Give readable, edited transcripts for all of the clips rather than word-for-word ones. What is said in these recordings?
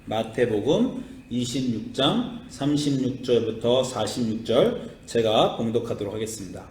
마태복음 26장 36절부터 46절 제가 봉독하도록 하겠습니다.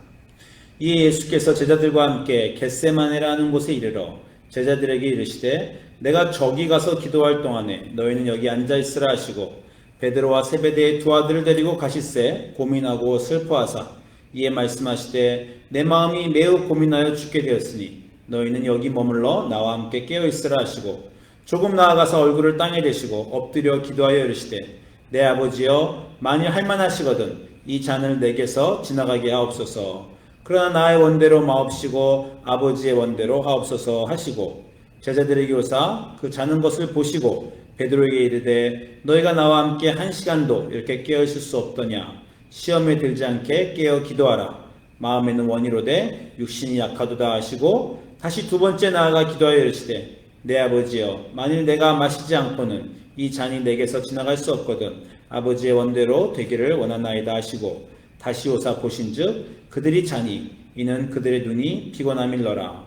이에 예수께서 제자들과 함께 겟세마네라는 곳에 이르러 제자들에게 이르시되 내가 저기 가서 기도할 동안에 너희는 여기 앉아있으라 하시고 베드로와 세베대의 두 아들을 데리고 가시세 고민하고 슬퍼하사 이에 말씀하시되 내 마음이 매우 고민하여 죽게 되었으니 너희는 여기 머물러 나와 함께 깨어있으라 하시고 조금 나아가서 얼굴을 땅에 대시고 엎드려 기도하여 이르시되 내 아버지여 만일 할만하시거든 이 잔을 내게서 지나가게 하옵소서. 그러나 나의 원대로 마옵시고 아버지의 원대로 하옵소서 하시고 제자들에게 오사 그 자는 것을 보시고 베드로에게 이르되 너희가 나와 함께 한 시간도 이렇게 깨어 있을 수 없더냐. 시험에 들지 않게 깨어 기도하라. 마음에는 원이로되 육신이 약하도다 하시고 다시 두 번째 나아가 기도하여 이르시되 내 아버지여 만일 내가 마시지 않고는 이 잔이 내게서 지나갈 수 없거든 아버지의 원대로 되기를 원하나이다 하시고 다시 오사 보신즉 그들이 자니 이는 그들의 눈이 피곤함일러라.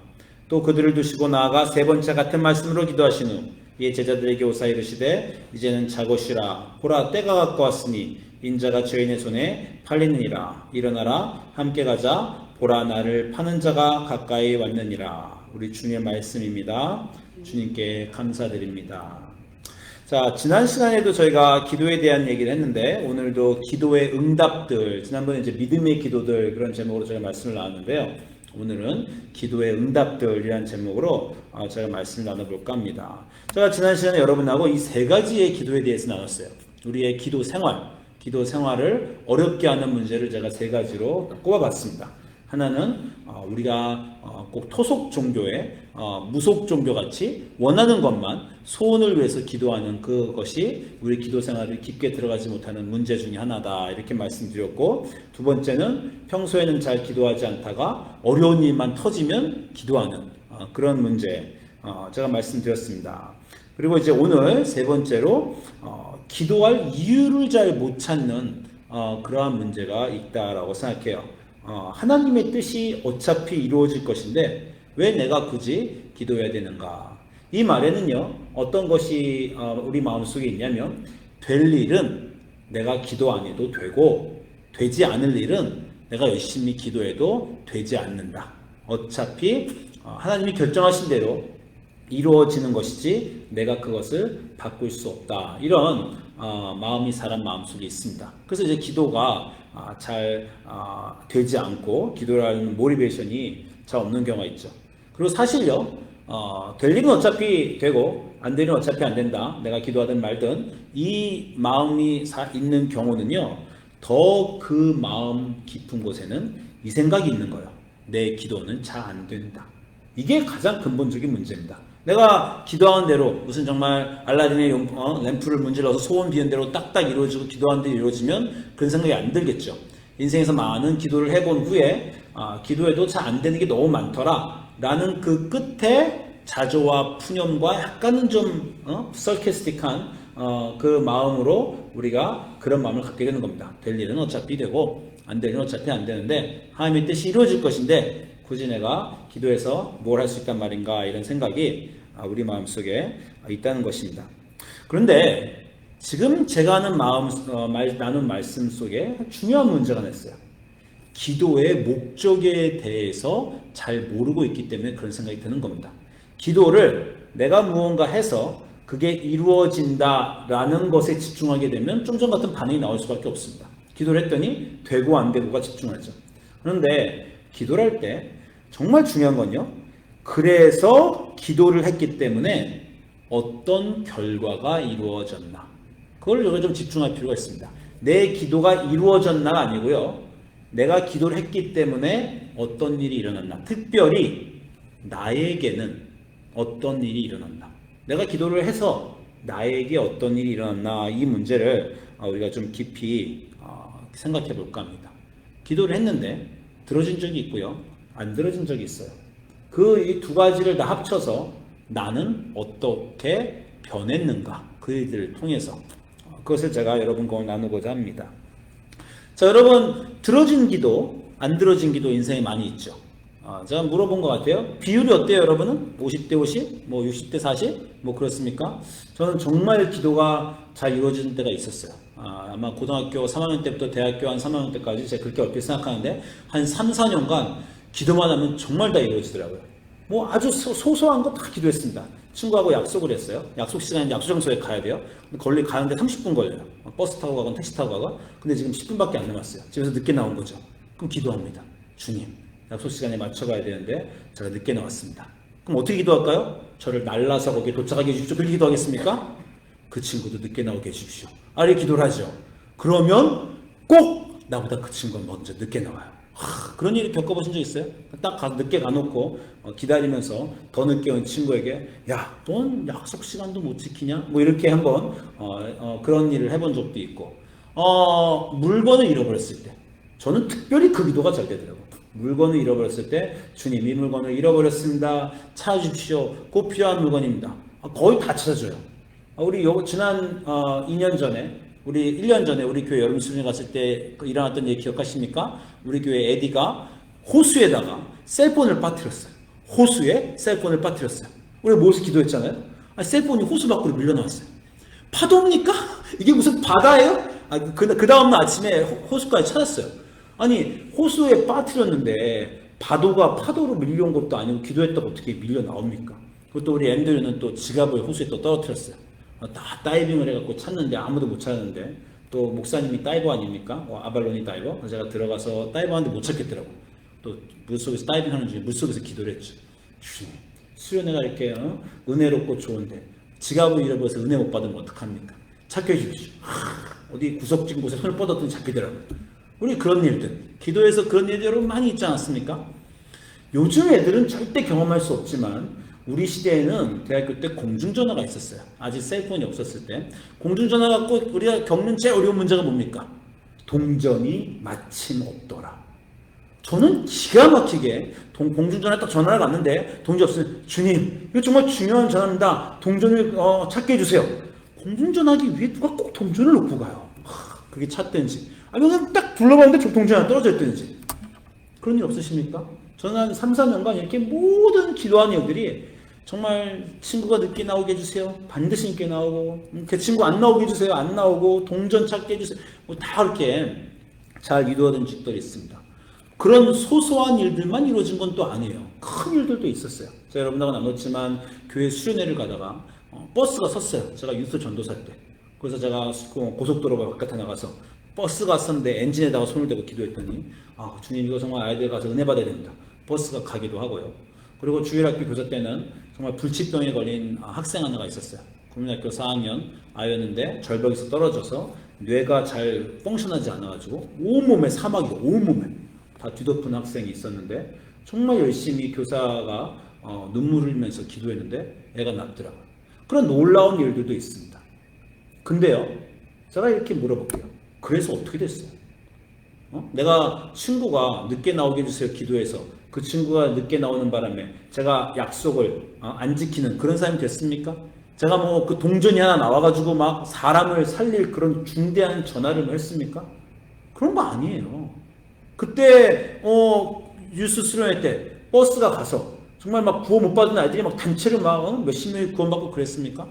또 그들을 두시고 나아가 세 번째 같은 말씀으로 기도하신 후 이에 제자들에게 오사 이르시되 이제는 자고 쉬라. 보라 때가 가까웠으니 인자가 죄인의 손에 팔리느니라. 일어나라 함께 가자. 보라 나를 파는 자가 가까이 왔느니라. 우리 주님의 말씀입니다. 주님께 감사드립니다. 자, 지난 시간에도 저희가 기도에 대한 얘기를 했는데 오늘도 기도의 응답들, 지난번에 이제 믿음의 기도들 그런 제목으로 제가 말씀을 나눴는데요. 오늘은 기도의 응답들이라는 제목으로 제가 말씀을 나눠볼까 합니다. 제가 지난 시간에 여러분하고 이 세 가지의 기도에 대해서 나눴어요. 우리의 기도 생활을 어렵게 하는 문제를 제가 세 가지로 꼽아봤습니다. 하나는 우리가 꼭 토속 종교에 무속 종교같이 원하는 것만 소원을 위해서 기도하는 그것이 우리 기도 생활을 깊게 들어가지 못하는 문제 중에 하나다 이렇게 말씀드렸고, 두 번째는 평소에는 잘 기도하지 않다가 어려운 일만 터지면 기도하는 그런 문제 제가 말씀드렸습니다. 그리고 이제 오늘 세 번째로 기도할 이유를 잘 못 찾는 그러한 문제가 있다라고 생각해요. 하나님의 뜻이 어차피 이루어질 것인데 왜 내가 굳이 기도해야 되는가? 이 말에는요, 어떤 것이 우리 마음속에 있냐면, 될 일은 내가 기도 안 해도 되고 되지 않을 일은 내가 열심히 기도해도 되지 않는다. 어차피 하나님이 결정하신 대로 이루어지는 것이지 내가 그것을 바꿀 수 없다. 이런 마음이 사람 마음속에 있습니다. 그래서 이제 기도가 잘 되지 않고 기도라는 모티베이션이 잘 없는 경우가 있죠. 그리고 사실요, 될 일은 어차피 되고 안 되는 어차피 안 된다. 내가 기도하든 말든 이 마음이 있는 경우는요, 더 그 마음 깊은 곳에는 이 생각이 있는 거예요. 내 기도는 잘 안 된다. 이게 가장 근본적인 문제입니다. 내가 기도한 대로 무슨 정말 알라딘의 램프를 문질러서 소원 비는 대로 딱딱 이루어지고 기도한 대로 이루어지면 그런 생각이 안 들겠죠. 인생에서 많은 기도를 해본 후에 기도해도 잘 안 되는 게 너무 많더라 라는 그 끝에 자조와 푸념과 약간은 좀 sarcastic한 그 마음으로 우리가 그런 마음을 갖게 되는 겁니다. 될 일은 어차피 되고 안 될 일은 어차피 안 되는데 하나님의 뜻이 이루어질 것인데 굳이 내가 기도해서 뭘 할 수 있단 말인가, 이런 생각이 우리 마음속에 있다는 것입니다. 그런데 지금 제가 하는 나눈 말씀 속에 중요한 문제가 있어요. 기도의 목적에 대해서 잘 모르고 있기 때문에 그런 생각이 드는 겁니다. 기도를 내가 무언가 해서 그게 이루어진다라는 것에 집중하게 되면 좀 전 같은 반응이 나올 수밖에 없습니다. 기도를 했더니 되고 안 되고가 집중하죠. 그런데 기도를 할 때 정말 중요한 건요, 그래서 기도를 했기 때문에 어떤 결과가 이루어졌나, 그걸 우리가 좀 집중할 필요가 있습니다. 내 기도가 이루어졌나가 아니고요, 내가 기도를 했기 때문에 어떤 일이 일어났나, 특별히 나에게는 어떤 일이 일어났나, 내가 기도를 해서 나에게 어떤 일이 일어났나, 이 문제를 우리가 좀 깊이 생각해 볼까 합니다. 기도를 했는데 들어진 적이 있고요, 안 들어진 적이 있어요. 그 이 두 가지를 다 합쳐서 나는 어떻게 변했는가, 그 일들을 통해서 그것을 제가 여러분과 나누고자 합니다. 자, 여러분, 들어진 기도, 안 들어진 기도 인생에 많이 있죠. 제가 물어본 것 같아요. 비율이 어때요, 여러분은? 50대 50? 뭐 60대 40? 뭐 그렇습니까? 저는 정말 기도가 잘 이루어지는 때가 있었어요. 아마 고등학교 3학년 때부터 대학교 한 3학년 때까지 제가 그렇게 얼핏 생각하는데 한 3, 4년간 기도만 하면 정말 다 이루어지더라고요. 뭐 아주 소소한 거 다 기도했습니다. 친구하고 약속을 했어요. 약속 시간인데 약속 장소에 가야 돼요. 가는데 30분 걸려요. 버스 타고 가건 택시 타고 가건. 근데 지금 10분밖에 안 남았어요. 집에서 늦게 나온 거죠. 그럼 기도합니다. 주님, 약속 시간에 맞춰 가야 되는데 제가 늦게 나왔습니다. 그럼 어떻게 기도할까요? 저를 날라서 거기에 도착하게 해주십시오. 그렇게 기도하겠습니까? 그 친구도 늦게 나오게 해주십시오. 이렇게 기도를 하죠. 그러면 꼭 나보다 그 친구가 먼저 늦게 나와요. 그런 일을 겪어보신 적 있어요? 딱 늦게 가놓고 기다리면서 더 늦게 온 친구에게 야, 넌 약속 시간도 못 지키냐? 뭐 이렇게 한번 그런 일을 해본 적도 있고 물건을 잃어버렸을 때 저는 특별히 그 기도가 잘 되더라고요. 물건을 잃어버렸을 때 주님, 이 물건을 잃어버렸습니다. 찾아주십시오. 꼭 필요한 물건입니다. 거의 다 찾아줘요. 우리 지난 2년 전에 우리 1년 전에 우리 교회 여름 수련회 갔을 때 일어났던 일 기억하십니까? 우리 교회 에디가 호수에다가 셀폰을 빠뜨렸어요. 호수에 셀폰을 빠뜨렸어요. 우리 모여서 기도했잖아요. 셀폰이 호수 밖으로 밀려나왔어요. 파도입니까? 이게 무슨 바다예요? 그 다음날 아침에 호수까지 찾았어요. 아니 호수에 빠뜨렸는데 파도로 밀려온 것도 아니고 기도했다고 어떻게 밀려 나옵니까? 그것도 우리 엠드류는 또 지갑을 호수에 또 떨어뜨렸어요. 다 다이빙을 해갖고 찾는데 아무도 못 찾았는데 또 목사님이 다이버 아닙니까? 아발론이 다이버. 제가 들어가서 다이버 하는데 못 찾겠더라고. 또 물속에서 다이빙하는 중에 물속에서 기도를 했죠. 주님, 수련회가 이렇게 은혜롭고 좋은데 지갑을 잃어버려서 은혜 못 받으면 어떡합니까? 찾게 해주십시오. 어디 구석진 곳에 손을 뻗었더니 잡히더라고요. 우리 그런 일들, 기도에서 그런 일들 여러분 많이 있지 않았습니까? 요즘 애들은 절대 경험할 수 없지만 우리 시대에는 대학교 때 공중전화가 있었어요. 아직 셀폰이 없었을 때. 공중전화 갖고 우리가 겪는 제일 어려운 문제가 뭡니까? 동전이 마침 없더라. 저는 기가 막히게 공중전화에 딱 전화를 갔는데 동전이 없으면 주님, 이거 정말 중요한 전화입니다. 동전을 찾게 해주세요. 공중전화하기 위해 누가 꼭 동전을 놓고 가요. 그게 찾든지 아니면 딱 둘러봤는데 동전이 하나 떨어져 있든지. 그런 일 없으십니까? 저는 한 3, 4년간 이렇게 모든 기도한 일들이 정말 친구가 늦게 나오게 해주세요. 반드시 늦게 나오고 그 친구 안 나오게 해주세요. 안 나오고 동전 찾게 해주세요. 뭐 다 이렇게 잘 이루어진 적들이 있습니다. 그런 소소한 일들만 이루어진 건 또 아니에요. 큰 일들도 있었어요. 제가 여러분하고 나눴지만 교회 수련회를 가다가 버스가 섰어요. 제가 유스 전도사 때. 그래서 제가 고속도로 바깥에 나가서 버스가 왔었는데 엔진에다가 손을 대고 기도했더니 주님, 이거 정말 아이들 가서 은혜 받아야 됩니다. 버스가 가기도 하고요. 그리고 주일학교 교사 때는 정말 불치병에 걸린 학생 하나가 있었어요. 국민학교 4학년 아이였는데 절벽에서 떨어져서 뇌가 잘 펑션하지 않아가지고 온몸에 사막이고 온몸에 다 뒤덮은 학생이 있었는데 정말 열심히 교사가 눈물을 흘리면서 기도했는데 애가 낫더라고요. 그런 놀라운 일들도 있습니다. 근데요, 제가 이렇게 물어볼게요. 그래서 어떻게 됐어요? 내가 친구가 늦게 나오게 해주세요 기도해서 그 친구가 늦게 나오는 바람에 제가 약속을 안 지키는 그런 사람이 됐습니까? 제가 뭐 그 동전이 하나 나와가지고 막 사람을 살릴 그런 중대한 전화를 했습니까? 그런 거 아니에요. 그때 유스 수련회 때 버스가 가서 정말 막 구원 못 받은 아이들이 막 단체로 막 몇십 명이 구원받고 그랬습니까?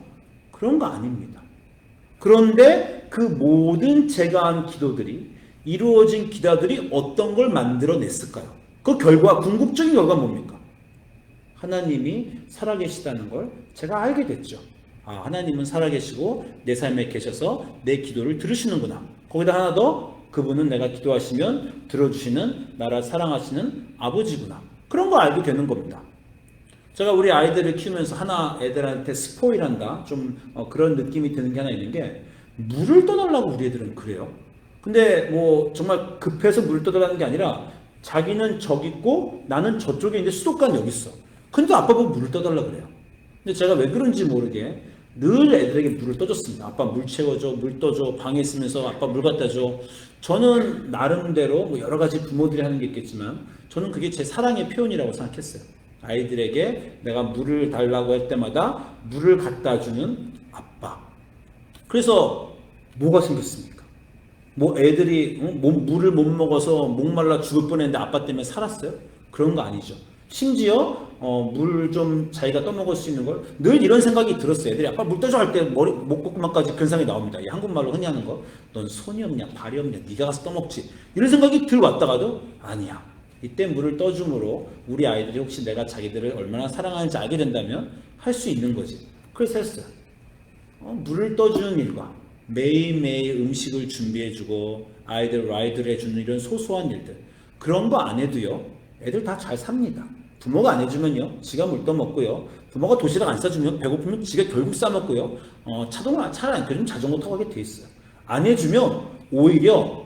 그런 거 아닙니다. 그런데 그 모든 제가 한 기도들이 이루어진 기도들이 어떤 걸 만들어냈을까요? 그 결과, 궁극적인 결과는 뭡니까? 하나님이 살아계시다는 걸 제가 알게 됐죠. 하나님은 살아계시고 내 삶에 계셔서 내 기도를 들으시는구나. 거기다 하나 더, 그분은 내가 기도하시면 들어주시는 나를 사랑하시는 아버지구나. 그런 걸 알게 되는 겁니다. 제가 우리 아이들을 키우면서 하나 애들한테 스포일한다. 좀 그런 느낌이 드는 게 하나 있는 게 물을 떠달라고 우리 애들은 그래요. 근데 뭐 정말 급해서 물을 떠달라는 게 아니라 자기는 저기 있고 나는 저쪽에 있는데 수도관은 여기 있어. 근데 아빠 보고 물을 떠달라고 그래요. 근데 제가 왜 그런지 모르게 늘 애들에게 물을 떠줬습니다. 아빠 물 채워줘, 물 떠줘, 방에 있으면서 아빠 물 갖다 줘. 저는 나름대로 뭐 여러 가지 부모들이 하는 게 있겠지만 저는 그게 제 사랑의 표현이라고 생각했어요. 아이들에게 내가 물을 달라고 할 때마다 물을 갖다 주는 아빠. 그래서 뭐가 생겼습니까? 뭐 애들이 물을 못 먹어서 목말라 죽을 뻔했는데 아빠 때문에 살았어요? 그런 거 아니죠. 심지어 물 좀 자기가 떠먹을 수 있는 걸 늘 이런 생각이 들었어요. 애들이 아까 물 떠줘 할 때 머리 목구멍까지 그런 생각이 나옵니다. 이 한국말로 흔히 하는 거. 넌 손이 없냐 발이 없냐 네가 가서 떠먹지. 이런 생각이 들어왔다가도 아니야. 이때 물을 떠줌으로 우리 아이들이 혹시 내가 자기들을 얼마나 사랑하는지 알게 된다면 할 수 있는 거지. 그래서 했어요. 물을 떠주는 일과 매일매일 음식을 준비해주고 아이들 라이드를 해주는 이런 소소한 일들, 그런 거 안 해도요 애들 다 잘 삽니다. 부모가 안 해주면요 지가 물 떠먹고요, 부모가 도시락 안 싸주면 배고프면 지가 결국 싸먹고요, 차동을 차를 안 켜주면 자전거 타고 하게 돼 있어요. 안 해주면 오히려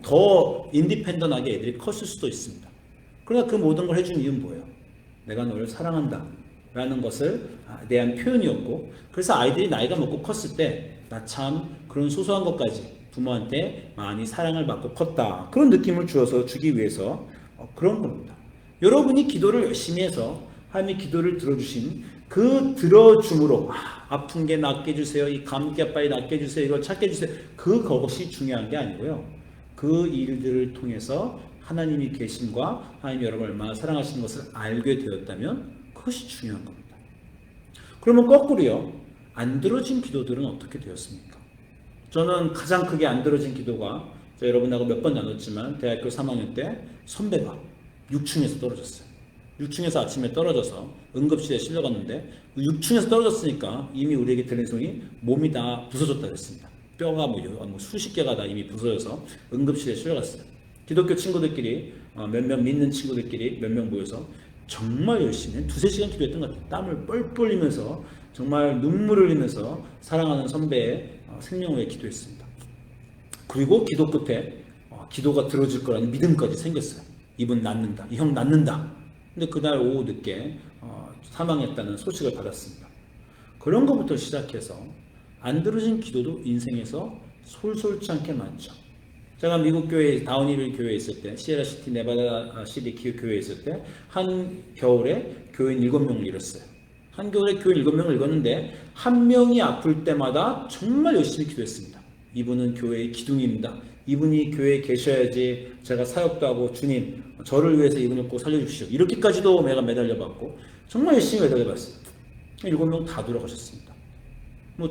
더 인디펜던하게 애들이 컸을 수도 있습니다. 그러나 그 모든 걸 해준 이유는 뭐예요? 내가 너를 사랑한다 라는 것을 대한 표현이었고, 그래서 아이들이 나이가 먹고 컸을 때 나 참 그런 소소한 것까지 부모한테 많이 사랑을 받고 컸다, 그런 느낌을 주기 위해서 그런 겁니다. 여러분이 기도를 열심히 해서 하나님이 기도를 들어주신 그 들어줌으로 아픈 게 낫게 해주세요, 이 감기가 빨리 낫게 해주세요, 이걸 찾게 해주세요, 그것이 중요한 게 아니고요, 그 일들을 통해서 하나님이 계심과 하나님이 여러분을 얼마나 사랑하시는 것을 알게 되었다면 그것이 중요한 겁니다. 그러면 거꾸로요, 안 들어진 기도들은 어떻게 되었습니까? 저는 가장 크게 안 들어진 기도가, 여러분하고 몇 번 나눴지만 대학교 3학년 때 선배가 6층에서 떨어졌어요. 6층에서 아침에 떨어져서 응급실에 실려갔는데 6층에서 떨어졌으니까 이미 우리에게 들린 소리 몸이 다 부서졌다 그랬습니다. 뼈가 수십 개가 다 이미 부서져서 응급실에 실려갔어요. 기독교 친구들끼리 몇몇 믿는 친구들끼리 몇 명 모여서 정말 열심히 두세 시간 기도했던 것 같아요. 땀을 뻘뻘 흘리면서 정말 눈물을 흘리면서 사랑하는 선배의 생명을 위해 기도했습니다. 그리고 기도 끝에 기도가 들어질 거라는 믿음까지 생겼어요. 이분 낫는다, 이 형 낫는다. 근데 그날 오후 늦게 사망했다는 소식을 받았습니다. 그런 것부터 시작해서 안 들어진 기도도 인생에서 솔솔치 않게 많죠. 제가 미국 교회 다운힐 교회에 있을 때, 시에라시티 네바다 시티 교회에 있을 때 한 겨울에 교인 7명을 잃었어요. 한 겨울에 교인 7명을 잃었는데 한 명이 아플 때마다 정말 열심히 기도했습니다. 이분은 교회의 기둥입니다. 이분이 교회에 계셔야지 제가 사역도 하고 주님 저를 위해서 이분을 꼭 살려주십시오, 이렇게까지도 내가 매달려봤고 정말 열심히 매달려봤어요. 7명 다 돌아가셨습니다.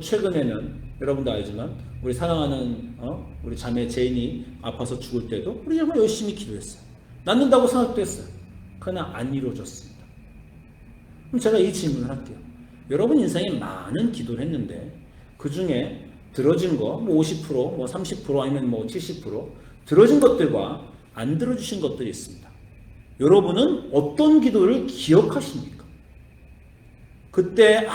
최근에는 여러분도 알지만 우리 사랑하는 우리 자매 제인이 아파서 죽을 때도 우리 정말 열심히 기도했어요. 낫는다고 생각도 했어요. 그러나 안 이루어졌습니다. 그럼 제가 이 질문을 할게요. 여러분 인생에 많은 기도를 했는데 그 중에 들어진 거 50%, 30% 아니면 70% 들어진 것들과 안 들어주신 것들이 있습니다. 여러분은 어떤 기도를 기억하십니까? 그때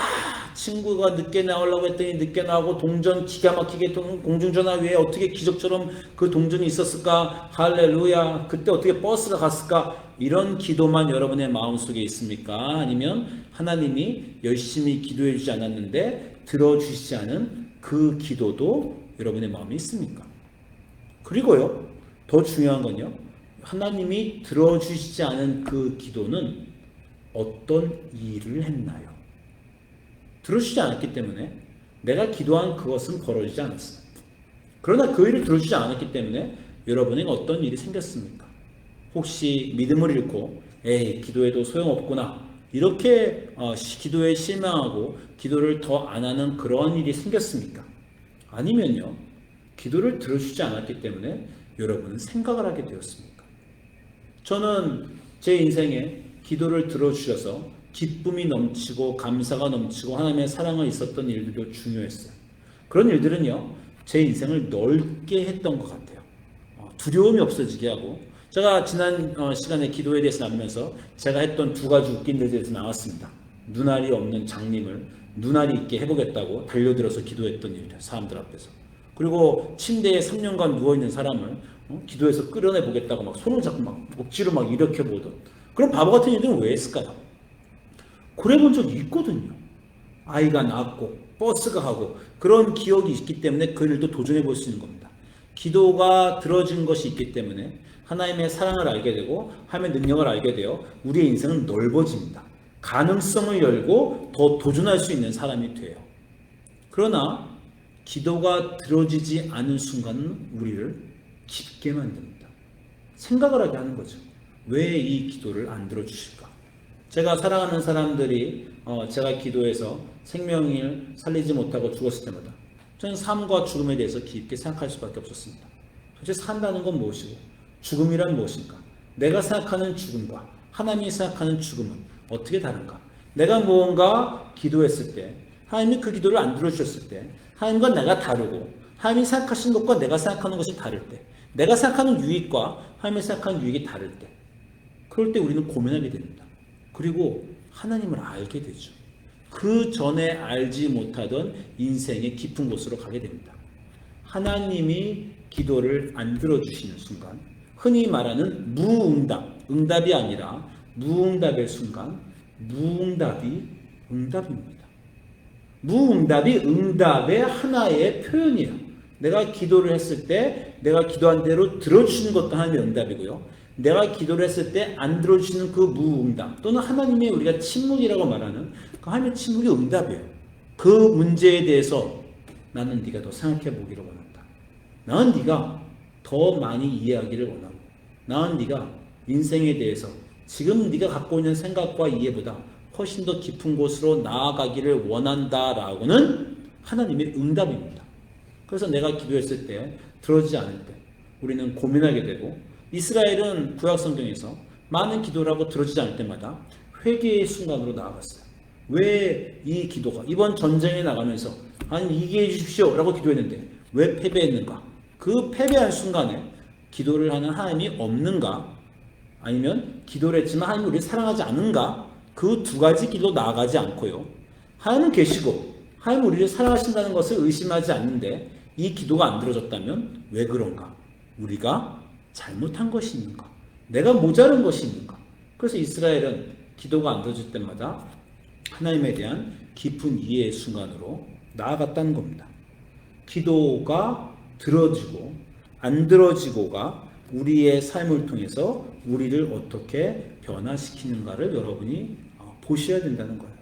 친구가 늦게 나오려고 했더니 늦게 나오고 동전 기가 막히게 공중전화 위에 어떻게 기적처럼 그 동전이 있었을까? 할렐루야. 그때 어떻게 버스가 갔을까? 이런 기도만 여러분의 마음속에 있습니까? 아니면 하나님이 열심히 기도해 주지 않았는데 들어주시지 않은 그 기도도 여러분의 마음에 있습니까? 그리고요, 더 중요한 건요, 하나님이 들어주시지 않은 그 기도는 어떤 일을 했나요? 들어주지 않았기 때문에 내가 기도한 그것은 벌어지지 않았어요. 그러나 그 일을 들어주지 않았기 때문에 여러분에게 어떤 일이 생겼습니까? 혹시 믿음을 잃고 기도해도 소용없구나, 이렇게 기도에 실망하고 기도를 더 안 하는 그런 일이 생겼습니까? 아니면요, 기도를 들어주지 않았기 때문에 여러분은 생각을 하게 되었습니까? 저는 제 인생에 기도를 들어주셔서 기쁨이 넘치고 감사가 넘치고 하나님의 사랑이 있었던 일들도 중요했어요. 그런 일들은요, 제 인생을 넓게 했던 것 같아요. 두려움이 없어지게 하고, 제가 지난 시간에 기도에 대해서 나누면서 제가 했던 2가지 웃긴 일에 대해서 나왔습니다. 눈알이 없는 장님을 눈알이 있게 해보겠다고 달려들어서 기도했던 일이에요, 사람들 앞에서. 그리고 침대에 3년간 누워있는 사람을 기도해서 끌어내보겠다고 막 손을 잡고 막 억지로 막 일으켜보던 그런 바보 같은 일들은 왜 했을까요? 그래 본 적이 있거든요. 아이가 낳았고 버스가 하고 그런 기억이 있기 때문에 그 일도 도전해 볼 수 있는 겁니다. 기도가 들어진 것이 있기 때문에 하나님의 사랑을 알게 되고 하나님의 능력을 알게 되어 우리의 인생은 넓어집니다. 가능성을 열고 더 도전할 수 있는 사람이 돼요. 그러나 기도가 들어지지 않은 순간은 우리를 깊게 만듭니다. 생각을 하게 하는 거죠. 왜 이 기도를 안 들어주실까? 제가 사랑하는 사람들이 제가 기도해서 생명을 살리지 못하고 죽었을 때마다 저는 삶과 죽음에 대해서 깊게 생각할 수밖에 없었습니다. 도대체 산다는 건 무엇이고 죽음이란 무엇인가? 내가 생각하는 죽음과 하나님이 생각하는 죽음은 어떻게 다른가? 내가 무언가 기도했을 때 하나님이 그 기도를 안 들어주셨을 때 하나님과 내가 다르고 하나님이 생각하시는 것과 내가 생각하는 것이 다를 때 내가 생각하는 유익과 하나님이 생각하는 유익이 다를 때 그럴 때 우리는 고민하게 됩니다. 그리고 하나님을 알게 되죠. 그 전에 알지 못하던 인생의 깊은 곳으로 가게 됩니다. 하나님이 기도를 안 들어주시는 순간 흔히 말하는 무응답, 응답이 아니라 무응답의 순간 무응답이 응답입니다. 무응답이 응답의 하나의 표현이에요. 내가 기도를 했을 때 내가 기도한 대로 들어주시는 것도 하나님의 응답이고요. 내가 기도를 했을 때 안 들어주시는 그 무응답 또는 하나님의 우리가 침묵이라고 말하는 그 하나님의 침묵이 응답이에요. 그 문제에 대해서 나는 네가 더 생각해 보기를 원한다. 나는 네가 더 많이 이해하기를 원하고 나는 네가 인생에 대해서 지금 네가 갖고 있는 생각과 이해보다 훨씬 더 깊은 곳으로 나아가기를 원한다라고는 하나님의 응답입니다. 그래서 내가 기도했을 때 들어지지 않을 때 우리는 고민하게 되고 이스라엘은 구약성경에서 많은 기도를 하고 들어지지 않을 때마다 회개의 순간으로 나아갔어요. 왜 이 기도가 이번 전쟁에 나가면서 하나님 이기해 주십시오 라고 기도했는데 왜 패배했는가? 그 패배한 순간에 기도를 하는 하나님이 없는가? 아니면 기도를 했지만 하나님이 우리를 사랑하지 않은가? 그 두 가지 길로 나아가지 않고요. 하나님은 계시고 하나님 우리를 사랑하신다는 것을 의심하지 않는데 이 기도가 안 들어졌다면 왜 그런가? 우리가 잘못한 것이 있는가? 내가 모자른 것이 있는가? 그래서 이스라엘은 기도가 안 들어질 때마다 하나님에 대한 깊은 이해의 순간으로 나아갔다는 겁니다. 기도가 들어지고 안 들어지고가 우리의 삶을 통해서 우리를 어떻게 변화시키는가를 여러분이 보셔야 된다는 거예요.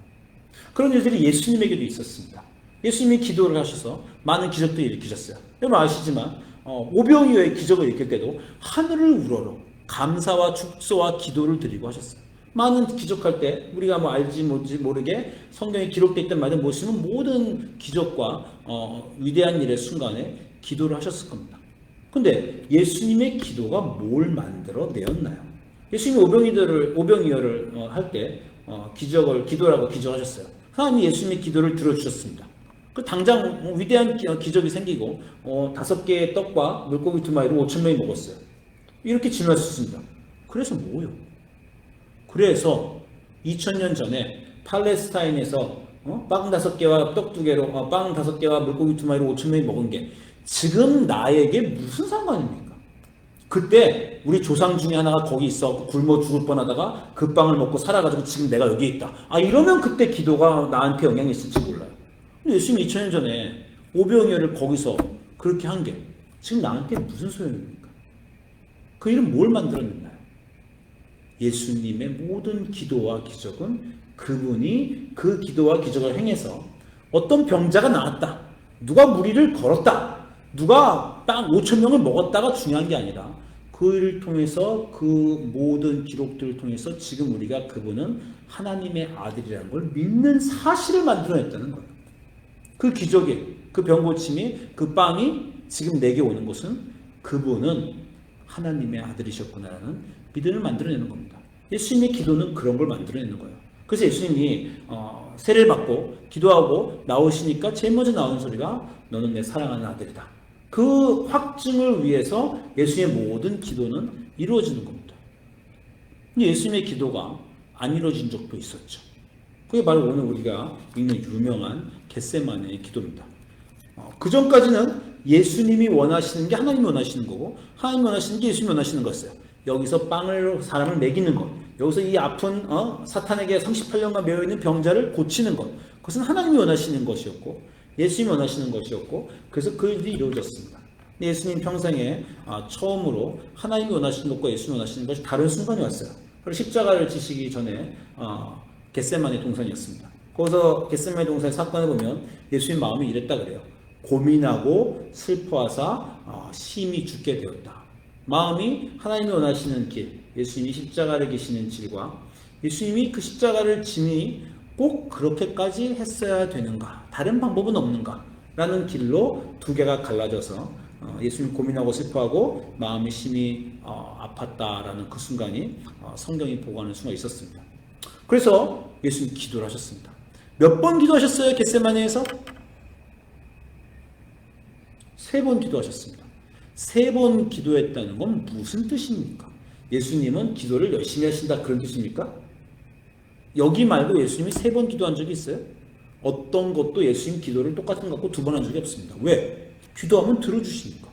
그런 일들이 예수님에게도 있었습니다. 예수님이 기도를 하셔서 많은 기적들을 일으키셨어요. 여러분 아시지만 오병이어의 기적을 일으킬 때도 하늘을 우러러 감사와 축소와 기도를 드리고 하셨어요. 많은 기적할 때 우리가 알지 모르게 성경에 기록되어 있던 많은 모습은 모든 기적과 위대한 일의 순간에 기도를 하셨을 겁니다. 근데 예수님의 기도가 뭘 만들어 내었나요? 예수님이 오병이어를 할 때 기도라고 기적하셨어요. 하나님이 예수님의 기도를 들어주셨습니다. 그 당장 위대한 기적이 생기고 5개의 떡과 물고기 2마리로 5,000명이 먹었어요. 이렇게 질문할 수 있습니다. 그래서 뭐요? 그래서 2000년 전에 팔레스타인에서 빵 5개와 떡 2개로 빵 5개와 물고기 2마리로 5,000명이 먹은 게 지금 나에게 무슨 상관입니까? 그때 우리 조상 중에 하나가 거기 있어 굶어 죽을 뻔하다가 그 빵을 먹고 살아가지고 지금 내가 여기 있다. 이러면 그때 기도가 나한테 영향이 있을지 몰라요. 근데 예수님이 2000년 전에 오병이어를 거기서 그렇게 한 게 지금 나한테 무슨 소용입니까? 그 일은 뭘 만들어냈나요? 예수님의 모든 기도와 기적은 그분이 그 기도와 기적을 행해서 어떤 병자가 나았다. 누가 무리를 걸었다. 누가 딱 5,000명을 먹었다가 중요한 게 아니라 그 일을 통해서 그 모든 기록들을 통해서 지금 우리가 그분은 하나님의 아들이라는 걸 믿는 사실을 만들어냈다는 거예요. 그 기적이, 그 병고침이, 그 빵이 지금 내게 오는 것은 그분은 하나님의 아들이셨구나라는 믿음을 만들어내는 겁니다. 예수님의 기도는 그런 걸 만들어내는 거예요. 그래서 예수님이 세례를 받고 기도하고 나오시니까 제일 먼저 나오는 소리가 너는 내 사랑하는 아들이다. 그 확증을 위해서 예수님의 모든 기도는 이루어지는 겁니다. 근데 예수님의 기도가 안 이루어진 적도 있었죠. 그게 바로 오늘 우리가 읽는 유명한 겟세마네의 기도입니다. 그 전까지는 예수님이 원하시는 게 하나님이 원하시는 거고 하나님이 원하시는 게 예수님이 원하시는 거였어요. 여기서 빵을 사람을 먹이는 것, 여기서 이 아픈 사탄에게 38년간 매여있는 병자를 고치는 것, 그것은 하나님이 원하시는 것이었고 예수님이 원하시는 것이었고 그래서 그 일이 이루어졌습니다. 예수님 평생에 처음으로 하나님이 원하시는 것과 예수님이 원하시는 것이 다른 순간이 왔어요. 그리고 십자가를 지시기 전에 겟세마네 동산이었습니다. 거기서 겟세마네 동산의 사건을 보면 예수님 마음이 이랬다 그래요. 고민하고 슬퍼하사 심히 죽게 되었다. 마음이 하나님이 원하시는 길, 예수님이 십자가를 지시는 길과 예수님이 그 십자가를 짐이 꼭 그렇게까지 했어야 되는가? 다른 방법은 없는가? 라는 길로 두 개가 갈라져서 예수님 고민하고 슬퍼하고 마음이 심히 아팠다라는 그 순간이 성경이 보고하는 순간이 있었습니다. 그래서 예수님 기도를 하셨습니다. 몇 번 기도하셨어요? 겟세마네에서? 3번 기도하셨습니다. 3번 기도했다는 건 무슨 뜻입니까? 예수님은 기도를 열심히 하신다 그런 뜻입니까? 여기 말고 예수님이 3번 기도한 적이 있어요? 어떤 것도 예수님 기도를 똑같은 거 갖고 2번 한 적이 없습니다. 왜? 기도하면 들어주시니까.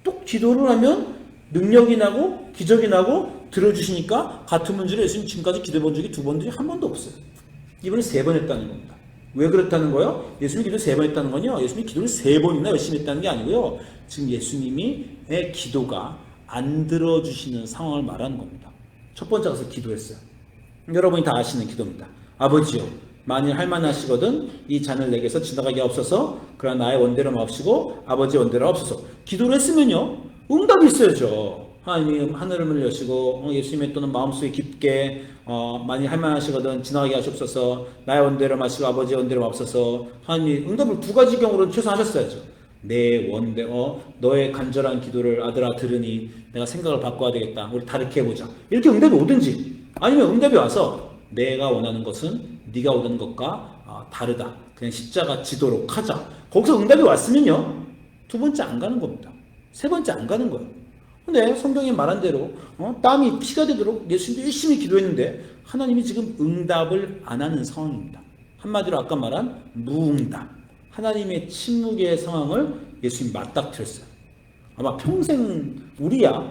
또 기도를 하면 능력이 나고 기적이 나고 들어주시니까 같은 문제를 예수님 지금까지 기도해 본 적이 2번 중에 한 번도 없어요. 이번에 3번 했다는 겁니다. 왜 그렇다는 거예요? 예수님 기도를 3번 했다는 건요. 예수님이 기도를 3번이나 열심히 했다는 게 아니고요. 지금 예수님의 기도가 안 들어주시는 상황을 말하는 겁니다. 첫 번째 가서 기도했어요. 여러분이 다 아시는 기도입니다. 아버지요, 만일 할만하시거든 이 잔을 내게서 지나가게 없어서 그러나 나의 원대로 마옵시고 아버지의 원대로 없어서. 기도를 했으면요 응답이 있어야죠. 하나님 하늘을 여시고 예수님의 또는 마음속에 깊게 만일 할만하시거든 지나가게 하시옵소서. 나의 원대로 마시고 아버지의 원대로 마옵소서. 하나님 응답을 2가지 경우로 최소한 하셨어야죠. 내 원대로 너의 간절한 기도를 아들아 들으니 내가 생각을 바꿔야 되겠다. 우리 다르게 해보자. 이렇게 응답이 오든지 아니면 응답이 와서 내가 원하는 것은 네가 원하는 것과 다르다. 그냥 십자가 지도록 하자. 거기서 응답이 왔으면요 2번째 안 가는 겁니다. 3번째 안 가는 거예요. 근데 성경이 말한 대로 땀이 피가 되도록 예수님도 열심히 기도했는데 하나님이 지금 응답을 안 하는 상황입니다. 한마디로 아까 말한 무응답. 하나님의 침묵의 상황을 예수님이 맞닥뜨렸어요. 아마 평생 우리야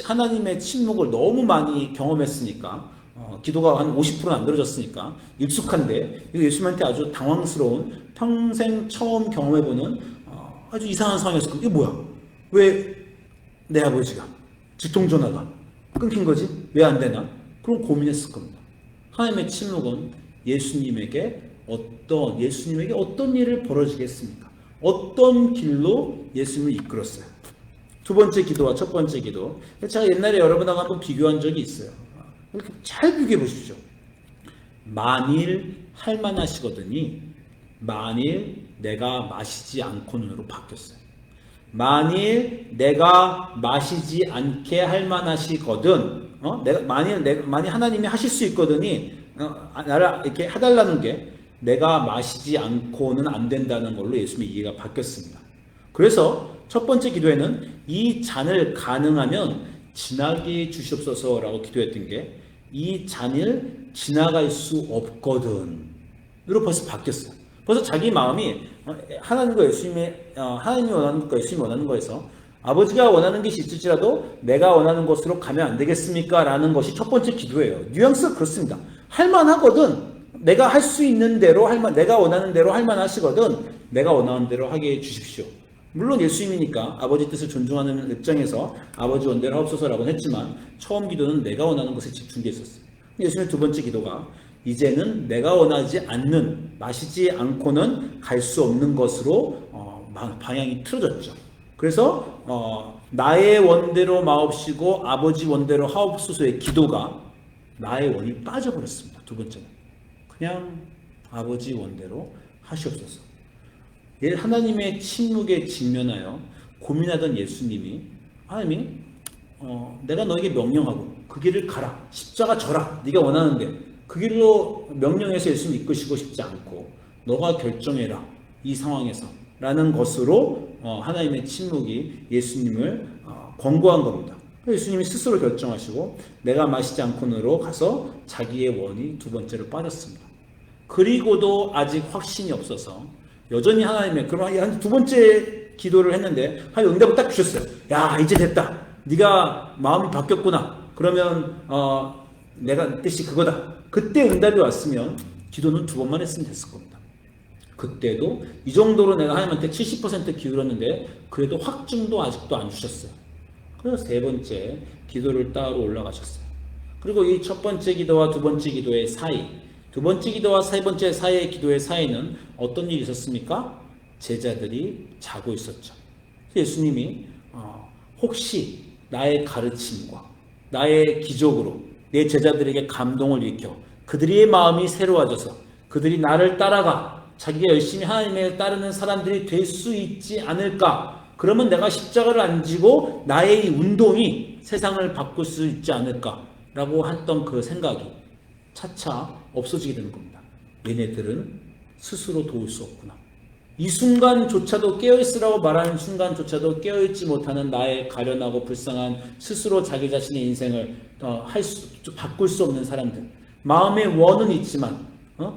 하나님의 침묵을 너무 많이 경험했으니까 기도가 한 50%는 안 들어졌으니까 익숙한데 예수님한테 아주 당황스러운 평생 처음 경험해보는 아주 이상한 상황이었을 겁니다. 이게 뭐야? 왜 내 아버지가 직통전화가 끊긴 거지? 왜 안 되나? 그럼 고민했을 겁니다. 하나님의 침묵은 예수님에게 어떤 일을 벌어지겠습니까? 어떤 길로 예수님을 이끌었어요? 2번째 기도와 첫 번째 기도. 제가 옛날에 여러분하고 한번 비교한 적이 있어요. 이렇게 잘 비교해 보십시오. 만일 할만하시거든이 만일 내가 마시지 않고는으로 바뀌었어요. 만일 내가 마시지 않게 할만하시거든, 만일 하나님이 하실 수 있거든이 나를 이렇게 해달라는 게 내가 마시지 않고는 안 된다는 걸로 예수님의 이해가 바뀌었습니다. 그래서 첫 번째 기도에는 이 잔을 가능하면 지나게 주시옵소서라고 기도했던 게 이 잔을 지나갈 수 없거든으로 벌써 바뀌었어요. 벌써 자기 마음이 하나님과 하나님이 원하는 것과 예수님이 원하는 거에서 아버지가 원하는 것이 있을지라도 내가 원하는 것으로 가면 안 되겠습니까? 라는 것이 첫 번째 기도예요. 뉘앙스가 그렇습니다. 할만하거든. 내가 할 수 있는 대로 내가 원하는 대로 할만하시거든. 내가 원하는 대로 하게 해 주십시오. 물론 예수님이니까 아버지 뜻을 존중하는 입장에서 아버지 원대로 하옵소서라고는 했지만 처음 기도는 내가 원하는 것에 집중되어 있었어요. 예수님의 2번째 기도가 이제는 내가 원하지 않는 마시지 않고는 갈 수 없는 것으로 방향이 틀어졌죠. 그래서 나의 원대로 마옵시고 아버지 원대로 하옵소서의 기도가 나의 원이 빠져버렸습니다. 2번째는 그냥 아버지 원대로 하시옵소서. 하나님의 침묵에 직면하여 고민하던 예수님이 하나님이 내가 너에게 명령하고 그 길을 가라. 십자가 져라. 네가 원하는데 그 길로 명령해서 예수님 이끄시고 싶지 않고 너가 결정해라. 이 상황에서 라는 것으로 하나님의 침묵이 예수님을 권고한 겁니다. 예수님이 스스로 결정하시고 내가 마시지 않고는으로 가서 자기의 원이 2번째로 빠졌습니다. 그리고도 아직 확신이 없어서 여전히 하나님의 그럼 한 2번째 기도를 했는데 하나님 응답을 딱 주셨어요. 야 이제 됐다. 네가 마음이 바뀌었구나. 그러면 내가 뜻이 그거다. 그때 응답이 왔으면 기도는 2번만 했으면 됐을 겁니다. 그때도 이 정도로 내가 하나님한테 70% 기울였는데 그래도 확증도 아직도 안 주셨어요. 그래서 3번째 기도를 따로 올라가셨어요. 그리고 이 첫 번째 기도와 2번째 기도의 사이, 2번째 기도와 3번째 사이의 기도의 사이는 어떤 일이 있었습니까? 제자들이 자고 있었죠. 예수님이 혹시 나의 가르침과 나의 기적으로 내 제자들에게 감동을 일으켜 그들의 마음이 새로워져서 그들이 나를 따라가 자기가 열심히 하나님을 따르는 사람들이 될 수 있지 않을까? 그러면 내가 십자가를 안 지고 나의 이 운동이 세상을 바꿀 수 있지 않을까라고 했던 그 생각이 차차 없어지게 되는 겁니다. 얘네들은 스스로 도울 수 없구나. 이 순간조차도 깨어있으라고 말하는 순간조차도 깨어있지 못하는 나의 가련하고 불쌍한 스스로 자기 자신의 인생을 바꿀 수 없는 사람들. 마음의 원은 있지만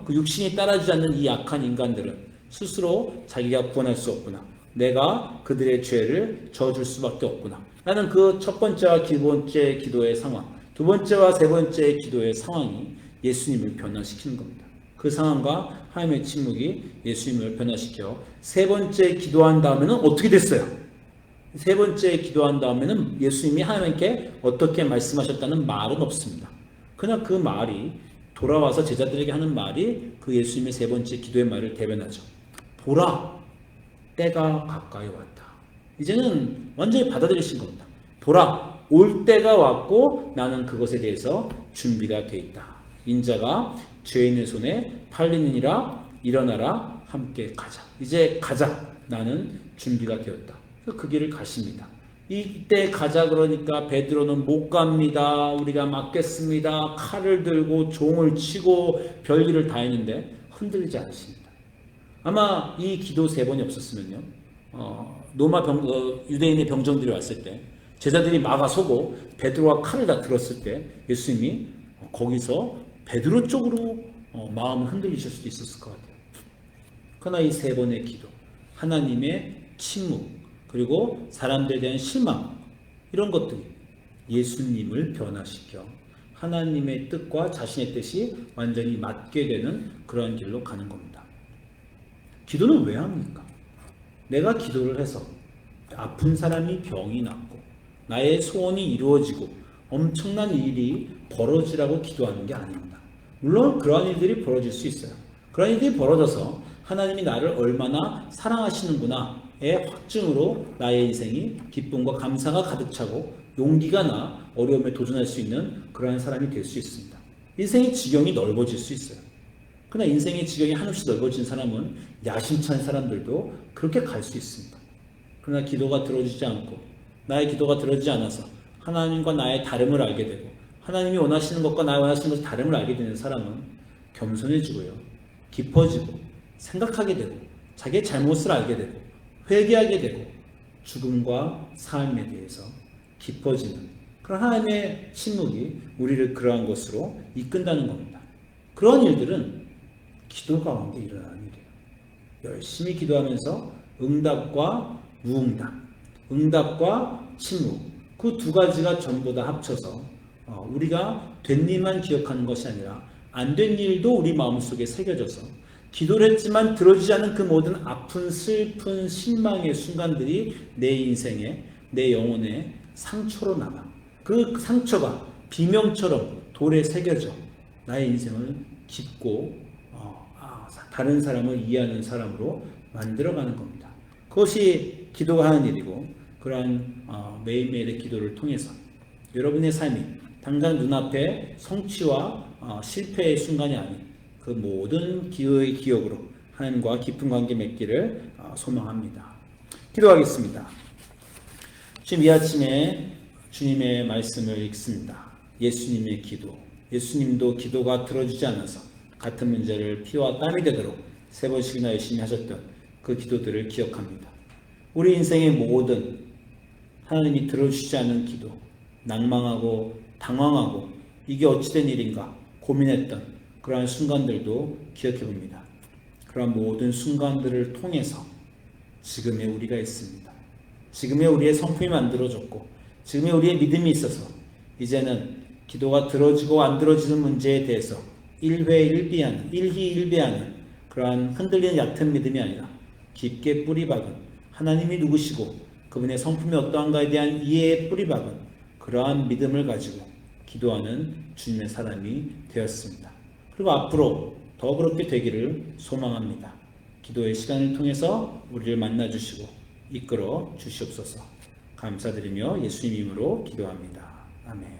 그 육신이 따라주지 않는 이 약한 인간들은 스스로 자기가 구원할 수 없구나. 내가 그들의 죄를 져줄 수밖에 없구나. 라는 그 첫 번째와 두 번째 기도의 상황, 두 번째와 세 번째 기도의 상황이 예수님을 변화시키는 겁니다. 그 상황과 하나님의 침묵이 예수님을 변화시켜 세 번째 기도한 다음에는 어떻게 됐어요? 세 번째 기도한 다음에는 예수님이 하나님께 어떻게 말씀하셨다는 말은 없습니다. 그러나 그 말이 돌아와서 제자들에게 하는 말이 그 예수님의 세 번째 기도의 말을 대변하죠. 보라, 때가 가까이 왔다. 이제는 완전히 받아들이신 겁니다. 보라, 올 때가 왔고 나는 그것에 대해서 준비가 되어 있다. 인자가 죄인의 손에 팔리느니라. 일어나라, 함께 가자. 이제 가자. 나는 준비가 되었다. 그래서 그 길을 가십니다. 이때 가자 그러니까 베드로는 못 갑니다. 우리가 막겠습니다. 칼을 들고 종을 치고 별일을 다 했는데 흔들리지 않으십니다. 아마 이 기도 세 번이 없었으면요, 유대인의 병정들이 왔을 때 제자들이 막아서고 베드로와 칼을 다 들었을 때 예수님이 거기서 베드로 쪽으로 마음을 흔들리실 수도 있었을 것 같아요. 그러나 이 세 번의 기도, 하나님의 침묵, 그리고 사람들에 대한 실망, 이런 것들이 예수님을 변화시켜 하나님의 뜻과 자신의 뜻이 완전히 맞게 되는 그런 길로 가는 겁니다. 기도는 왜 합니까? 내가 기도를 해서 아픈 사람이 병이 낫고 나의 소원이 이루어지고 엄청난 일이 벌어지라고 기도하는 게 아닙니다. 물론 그러한 일들이 벌어질 수 있어요. 그러한 일들이 벌어져서 하나님이 나를 얼마나 사랑하시는구나의 확증으로 나의 인생이 기쁨과 감사가 가득 차고 용기가 나 어려움에 도전할 수 있는 그러한 사람이 될 수 있습니다. 인생의 지경이 넓어질 수 있어요. 그러나 인생의 지경이 한없이 넓어진 사람은 야심찬 사람들도 그렇게 갈 수 있습니다. 그러나 기도가 들어지지 않고 나의 기도가 들어지지 않아서 하나님과 나의 다름을 알게 되고 하나님이 원하시는 것과 나의 원하시는 것의 다름을 알게 되는 사람은 겸손해지고요, 깊어지고 생각하게 되고 자기의 잘못을 알게 되고 회개하게 되고 죽음과 삶에 대해서 깊어지는 그런 하나님의 침묵이 우리를 그러한 것으로 이끈다는 겁니다. 그런 일들은 기도 가운데 일어나는 일이에요. 열심히 기도하면서 응답과 무응답, 응답과 침묵, 그 두 가지가 전부 다 합쳐서 우리가 된 일만 기억하는 것이 아니라 안 된 일도 우리 마음속에 새겨져서 기도를 했지만 들어지지 않은 그 모든 아픈 슬픈 실망의 순간들이 내 인생에 내 영혼에 상처로 남아. 그 상처가 비명처럼 돌에 새겨져 나의 인생을 깊고 다른 사람을 이해하는 사람으로 만들어가는 겁니다. 그것이 기도가 하는 일이고 그러한 매일매일의 기도를 통해서 여러분의 삶이 당장 눈앞에 성취와 실패의 순간이 아닌 그 모든 기도의 기억으로 하나님과 깊은 관계 맺기를 소망합니다. 기도하겠습니다. 지금 이 아침에 주님의 말씀을 읽습니다. 예수님의 기도. 예수님도 기도가 들어지지 않아서 같은 문제를 피와 땀이 되도록 3번씩이나 열심히 하셨던 그 기도들을 기억합니다. 우리 인생의 모든 하나님이 들어주시지 않은 기도, 낭망하고 당황하고 이게 어찌된 일인가 고민했던 그러한 순간들도 기억해 봅니다. 그러한 모든 순간들을 통해서 지금의 우리가 있습니다. 지금의 우리의 성품이 만들어졌고 지금의 우리의 믿음이 있어서 이제는 기도가 들어지고 안 들어지는 문제에 대해서 일희일비하는 그러한 흔들리는 얕은 믿음이 아니라 깊게 뿌리박은 하나님이 누구시고 그분의 성품이 어떠한가에 대한 이해의 뿌리박은 그러한 믿음을 가지고 기도하는 주님의 사람이 되었습니다. 그리고 앞으로 더 그렇게 되기를 소망합니다. 기도의 시간을 통해서 우리를 만나주시고 이끌어 주시옵소서. 감사드리며 예수님 이름으로 기도합니다. 아멘.